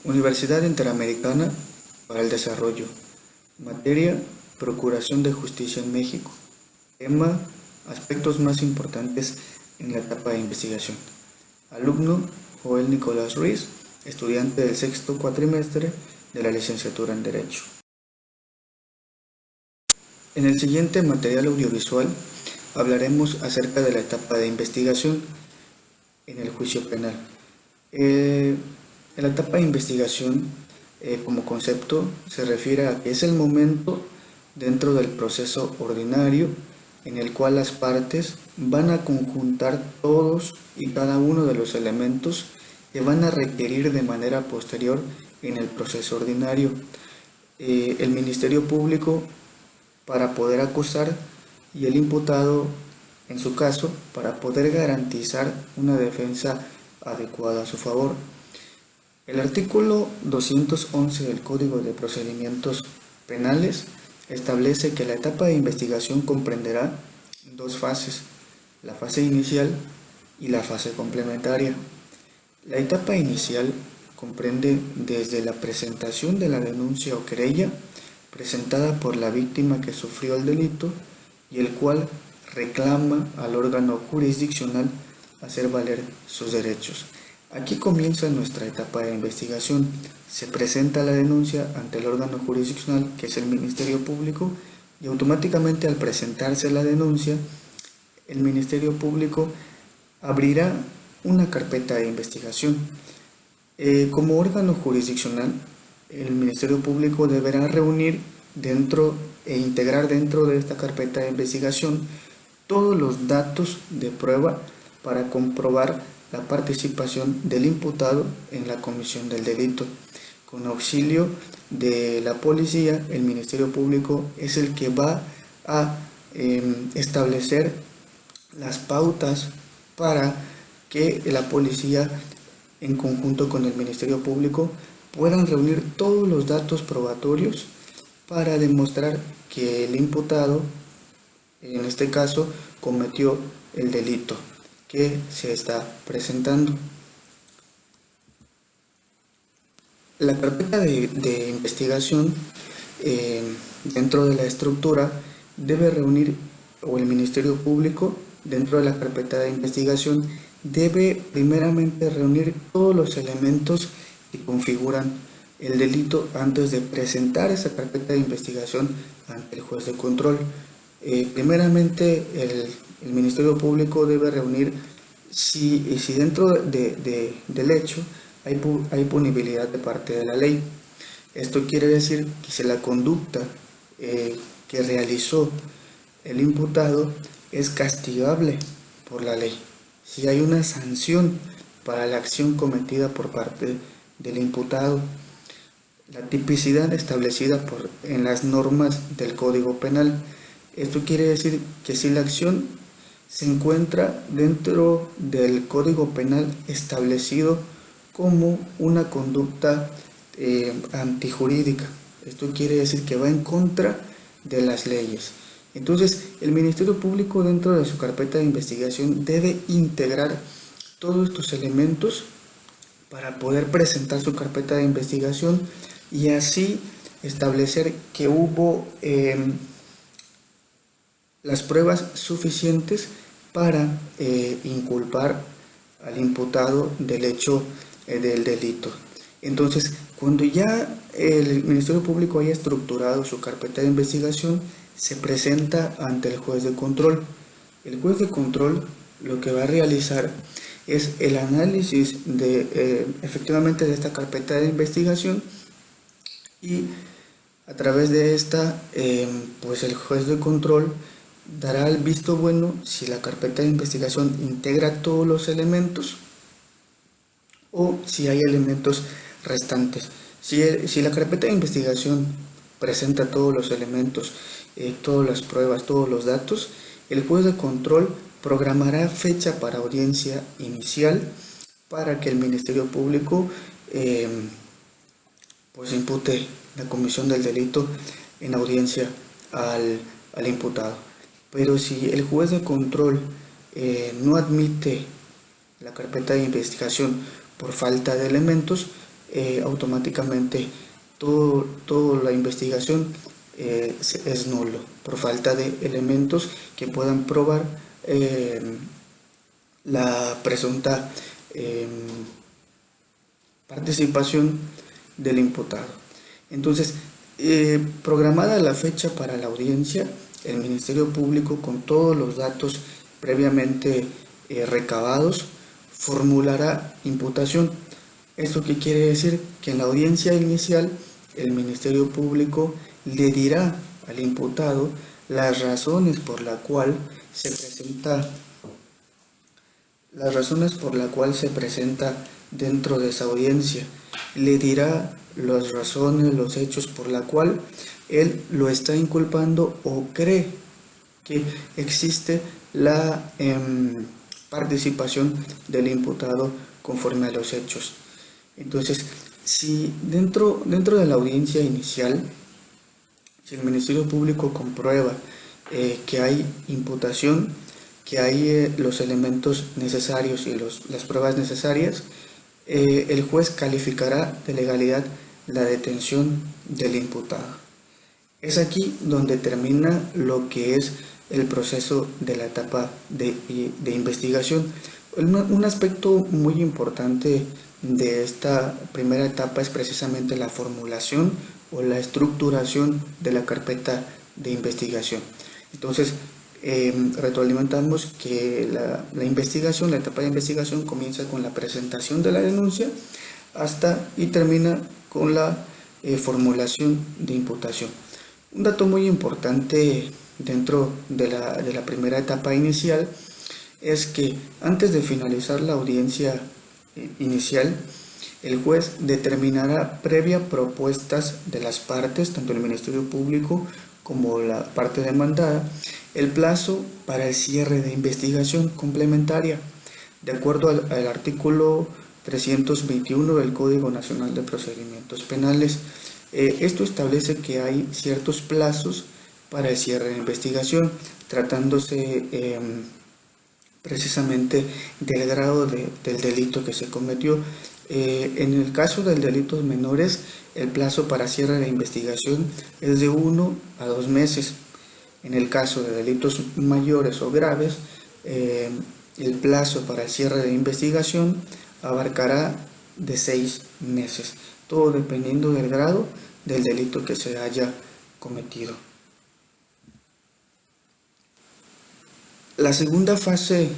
Universidad Interamericana para el Desarrollo. Materia: Procuración de Justicia en México. Tema: aspectos más importantes en la etapa de investigación. Alumno: Joel Nicolás Ruiz, estudiante del sexto cuatrimestre de la licenciatura en Derecho. En el siguiente material audiovisual hablaremos acerca de la etapa de investigación en el juicio penal. La etapa de investigación, como concepto, se refiere a que es el momento dentro del proceso ordinario en el cual las partes van a conjuntar todos y cada uno de los elementos que van a requerir de manera posterior en el proceso ordinario. El Ministerio Público para poder acusar y el imputado, en su caso, para poder garantizar una defensa adecuada a su favor. El artículo 211 del Código de Procedimientos Penales establece que la etapa de investigación comprenderá dos fases, la fase inicial y la fase complementaria. La etapa inicial comprende desde la presentación de la denuncia o querella presentada por la víctima que sufrió el delito y el cual reclama al órgano jurisdiccional hacer valer sus derechos. Aquí comienza nuestra etapa de investigación. Se presenta la denuncia ante el órgano jurisdiccional, que es el Ministerio Público, y automáticamente al presentarse la denuncia, el Ministerio Público abrirá una carpeta de investigación. Como órgano jurisdiccional, el Ministerio Público deberá reunir e integrar dentro de esta carpeta de investigación todos los datos de prueba para comprobar la participación del imputado en la comisión del delito. Con auxilio de la policía, el Ministerio Público es el que va a establecer las pautas para que la policía, en conjunto con el Ministerio Público, puedan reunir todos los datos probatorios para demostrar que el imputado, en este caso, cometió el delito que se está presentando. La carpeta de investigación dentro de la estructura debe reunir, o el Ministerio Público dentro de la carpeta de investigación debe primeramente reunir todos los elementos que configuran el delito antes de presentar esa carpeta de investigación ante el juez de control. Primeramente el Ministerio Público debe reunir si dentro del hecho hay punibilidad de parte de la ley. Esto quiere decir que si la conducta que realizó el imputado es castigable por la ley, si hay una sanción para la acción cometida por parte del imputado, la tipicidad establecida en las normas del Código Penal. Esto quiere decir que si la acción se encuentra dentro del Código Penal establecido como una conducta antijurídica, esto quiere decir que va en contra de las leyes. Entonces, el Ministerio Público dentro de su carpeta de investigación debe integrar todos estos elementos para poder presentar su carpeta de investigación y así establecer que hubo las pruebas suficientes para inculpar al imputado del hecho del delito. Entonces, cuando ya el Ministerio Público haya estructurado su carpeta de investigación, se presenta ante el juez de control. El juez de control lo que va a realizar es el análisis efectivamente de esta carpeta de investigación y a través de esta, pues el juez de control dará el visto bueno si la carpeta de investigación integra todos los elementos o si hay elementos restantes. Si la carpeta de investigación presenta todos los elementos, todas las pruebas, todos los datos, el juez de control programará fecha para audiencia inicial para que el Ministerio Público pues impute la comisión del delito en audiencia al imputado. Pero si el juez de control no admite la carpeta de investigación por falta de elementos, automáticamente toda la investigación es nulo por falta de elementos que puedan probar la presunta participación del imputado. Entonces, programada la fecha para la audiencia, el Ministerio Público, con todos los datos previamente recabados, formulará imputación. ¿Esto qué quiere decir? Que en la audiencia inicial el Ministerio Público le dirá al imputado las razones por la cual se presenta dentro de esa audiencia. Le dirá las razones, los hechos por la cual él lo está inculpando o cree que existe la participación del imputado conforme a los hechos. Entonces, si dentro de la audiencia inicial, si el Ministerio Público comprueba que hay imputación, que hay los elementos necesarios y las pruebas necesarias, el juez calificará de legalidad la detención del imputado. Es aquí donde termina lo que es el proceso de la etapa de investigación. Un aspecto muy importante de esta primera etapa es precisamente la formulación o la estructuración de la carpeta de investigación. Entonces, retroalimentamos que la investigación, la etapa de investigación comienza con la presentación de la denuncia y termina con la formulación de imputación. Un dato muy importante dentro de la primera etapa inicial es que antes de finalizar la audiencia inicial, el juez determinará previa propuestas de las partes, tanto el Ministerio Público como la parte demandada, el plazo para el cierre de investigación complementaria, de acuerdo al artículo 321 del Código Nacional de Procedimientos Penales. Esto establece que hay ciertos plazos para el cierre de investigación, tratándose precisamente del grado del delito que se cometió. En el caso de delitos menores, el plazo para cierre de investigación es de 1 a 2 meses. En el caso de delitos mayores o graves, el plazo para el cierre de investigación abarcará de 6 meses, todo dependiendo del grado del delito que se haya cometido. La segunda fase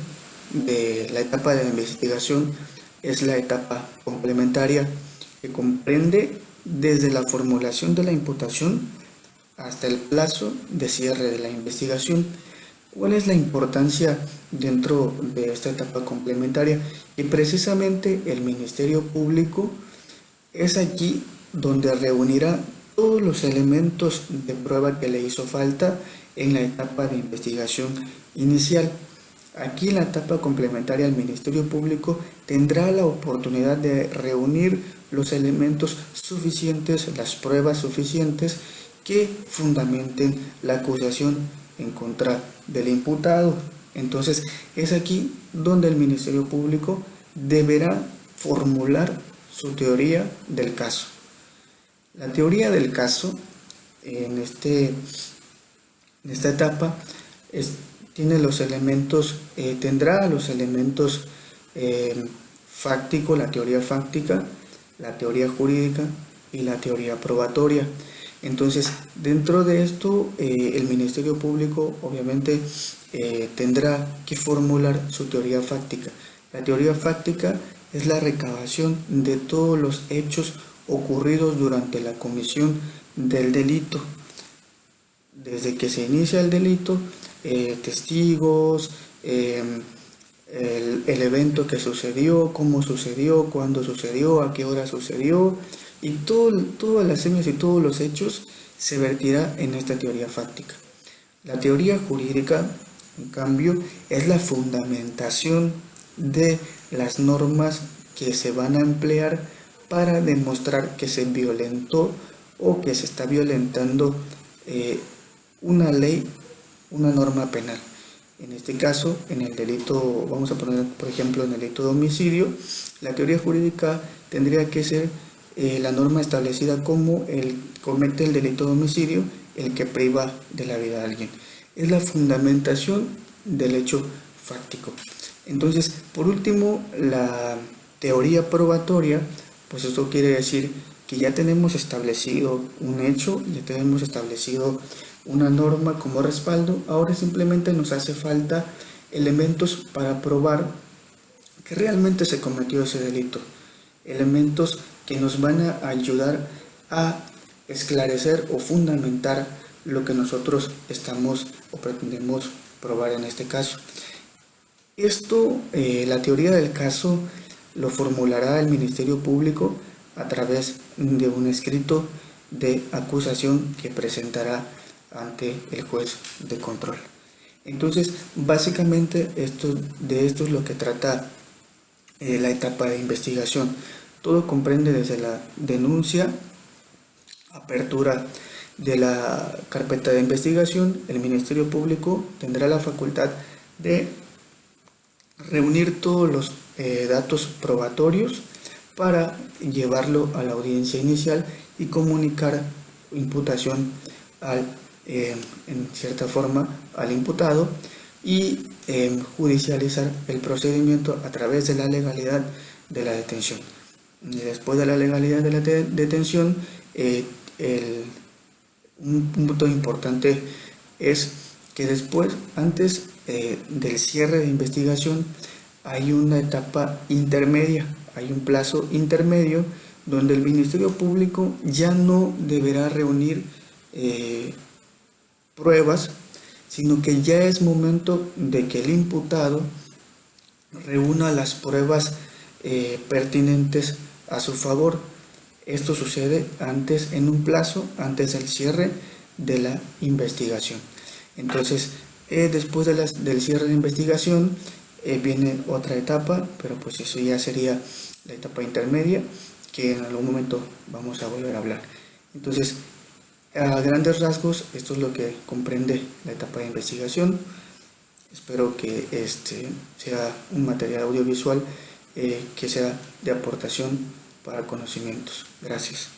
de la etapa de la investigación es la etapa complementaria, que comprende desde la formulación de la imputación hasta el plazo de cierre de la investigación. ¿Cuál es la importancia dentro de esta etapa complementaria? Y precisamente el Ministerio Público es aquí donde reunirá todos los elementos de prueba que le hizo falta en la etapa de investigación inicial. Aquí en la etapa complementaria el Ministerio Público tendrá la oportunidad de reunir los elementos suficientes, las pruebas suficientes que fundamenten la acusación en contra del imputado. Entonces es aquí donde el Ministerio Público deberá formular su teoría del caso. La teoría del caso en esta etapa tendrá los elementos fácticos, la teoría fáctica, la teoría jurídica y la teoría probatoria. Entonces, dentro de esto, el Ministerio Público obviamente tendrá que formular su teoría fáctica. La teoría fáctica es la recabación de todos los hechos ocurridos durante la comisión del delito. Desde que se inicia el delito, testigos, el evento que sucedió, cómo sucedió, cuándo sucedió, a qué hora sucedió, y todas las señas y todos los hechos se vertirá en esta teoría fáctica. La teoría jurídica, en cambio, es la fundamentación de las normas que se van a emplear para demostrar que se violentó o que se está violentando una ley, una norma penal. En este caso, en el delito, vamos a poner por ejemplo en el delito de homicidio, la teoría jurídica tendría que ser la norma establecida como el comete el delito de homicidio el que priva de la vida a alguien. Es la fundamentación del hecho fáctico. Entonces, por último, la teoría probatoria, pues esto quiere decir que ya tenemos establecido un hecho, ya tenemos establecido una norma como respaldo, ahora simplemente nos hace falta elementos para probar que realmente se cometió ese delito, elementos que nos van a ayudar a esclarecer o fundamentar lo que nosotros estamos o pretendemos probar en este caso. Esto, la teoría del caso lo formulará el Ministerio Público a través de un escrito de acusación que presentará ante el juez de control. Entonces, básicamente de esto es lo que trata la etapa de investigación. Todo comprende desde la denuncia, apertura de la carpeta de investigación. El Ministerio Público tendrá la facultad de reunir todos los datos probatorios para llevarlo a la audiencia inicial y comunicar imputación en cierta forma al imputado y judicializar el procedimiento a través de la legalidad de la detención. Y después de la legalidad de la detención, un punto importante es que después, antes del cierre de investigación, hay una etapa intermedia, hay un plazo intermedio donde el Ministerio Público ya no deberá reunir pruebas, sino que ya es momento de que el imputado reúna las pruebas pertinentes a su favor. Esto sucede antes, en un plazo, antes del cierre de la investigación. Entonces, después del cierre de investigación, viene otra etapa, pero pues eso ya sería la etapa intermedia, que en algún momento vamos a volver a hablar. Entonces, a grandes rasgos, esto es lo que comprende la etapa de investigación. Espero que sea un material audiovisual que sea de aportación para conocimientos. Gracias.